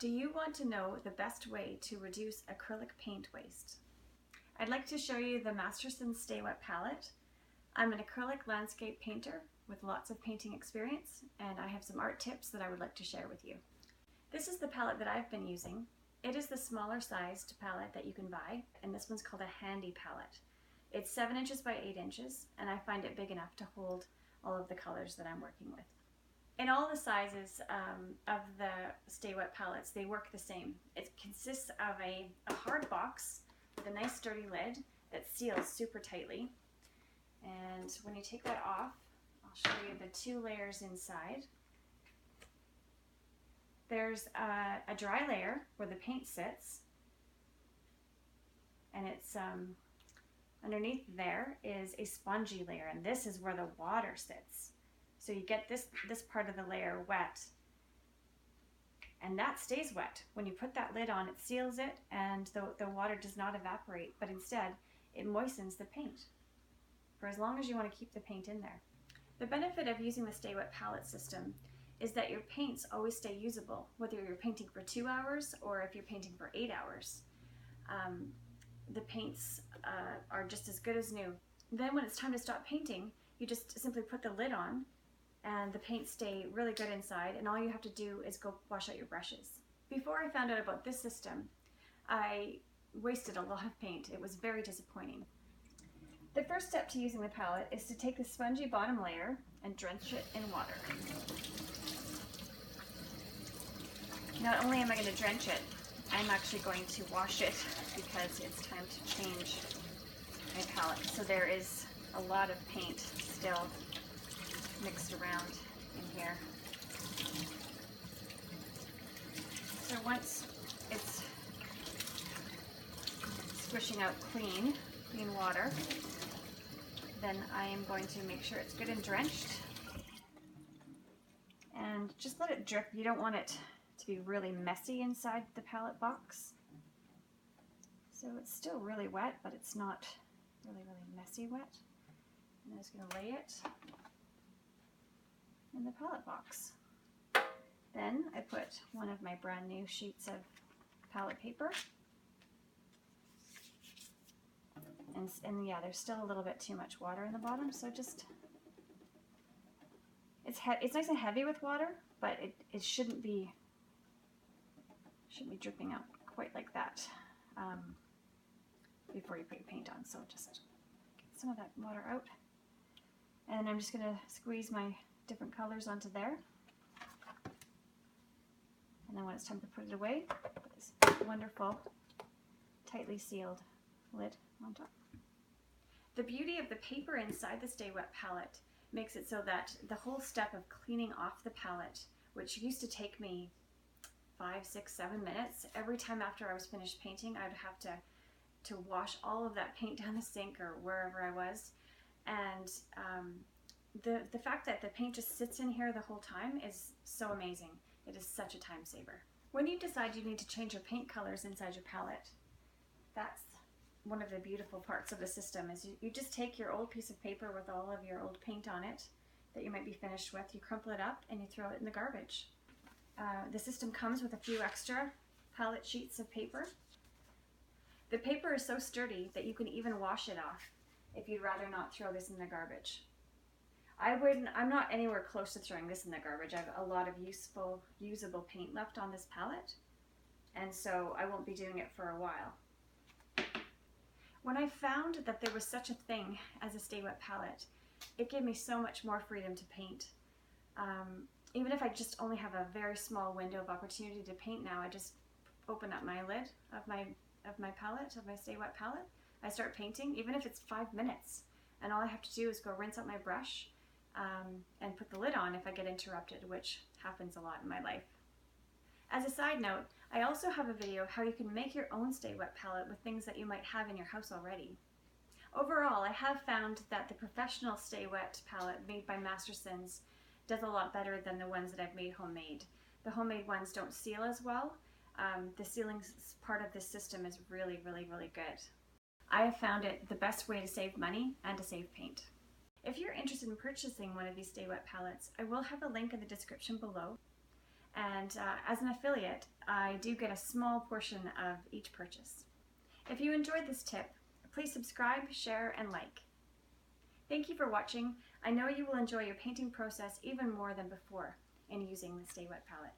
Do you want to know the best way to reduce acrylic paint waste? I'd like to show you the Masterson's Sta-Wet palette. I'm an acrylic landscape painter with lots of painting experience, and I have some art tips that I would like to share with you. This is the palette that I've been using. It is the smaller sized palette that you can buy, and this one's called a handy palette. It's 7 inches by 8 inches, and I find it big enough to hold all of the colors that I'm working with. In all the sizes of the Sta-Wet palettes, they work the same. It consists of a hard box with a nice sturdy lid that seals super tightly. And when you take that off, I'll show you the 2 layers inside. There's a dry layer where the paint sits, and it's underneath there is a spongy layer, and this is where the water sits. So you get this part of the layer wet, and that stays wet. When you put that lid on, it seals it, and the water does not evaporate, but instead it moistens the paint for as long as you want to keep the paint in there. The benefit of using the Sta-Wet palette system is that your paints always stay usable, whether you're painting for 2 hours or if you're painting for 8 hours. The paints are just as good as new. Then when it's time to stop painting, you just simply put the lid on, and the paints stay really good inside, and all you have to do is go wash out your brushes. Before I found out about this system, I wasted a lot of paint. It was very disappointing. The first step to using the palette is to take the spongy bottom layer and drench it in water. Not only am I going to drench it, I'm actually going to wash it because it's time to change my palette. So there is a lot of paint still mixed around in here. So once it's squishing out clean water, then I am going to make sure it's good and drenched, and just let it drip. You don't want it to be really messy inside the palette box. So it's still really wet, but it's not really messy wet. And I'm just going to lay it in the palette box. Then I put one of my brand new sheets of palette paper. And yeah, there's still a little bit too much water in the bottom, so just, it's nice and heavy with water, but it shouldn't be dripping out quite like that before you put your paint on. So just get some of that water out, and I'm just going to squeeze my different colors onto there, and then when it's time to put it away, put this wonderful tightly sealed lid on top. The beauty of the paper inside the Sta-Wet palette makes it so that the whole step of cleaning off the palette, which used to take me 5, 6, 7 minutes, every time after I was finished painting, I would have to wash all of that paint down the sink or wherever I was. And the fact that the paint just sits in here the whole time is so amazing. It is such a time saver. When you decide you need to change your paint colors inside your palette, that's one of the beautiful parts of the system. Is you just take your old piece of paper with all of your old paint on it that you might be finished with, you crumple it up and you throw it in the garbage. The system comes with a few extra palette sheets of paper. The paper is so sturdy that you can even wash it off if you'd rather not throw this in the garbage. I'm not anywhere close to throwing this in the garbage. I have a lot of usable paint left on this palette, and so I won't be doing it for a while. When I found that there was such a thing as a Sta-Wet palette, it gave me so much more freedom to paint. Even if I just only have a very small window of opportunity to paint now, I just open up my lid of my palette, of my Sta-Wet palette. I start painting, even if it's 5 minutes, and all I have to do is go rinse out my brush and put the lid on if I get interrupted, which happens a lot in my life. As a side note, I also have a video how you can make your own Sta-Wet palette with things that you might have in your house already. Overall, I have found that the professional Sta-Wet palette made by Masterson's does a lot better than the ones that I've made homemade. The homemade ones don't seal as well. The sealing part of this system is really good. I have found it the best way to save money and to save paint. If you're interested in purchasing one of these Sta-Wet palettes, I will have a link in the description below. And as an affiliate, I do get a small portion of each purchase. If you enjoyed this tip, please subscribe, share, and like. Thank you for watching. I know you will enjoy your painting process even more than before in using the Sta-Wet palette.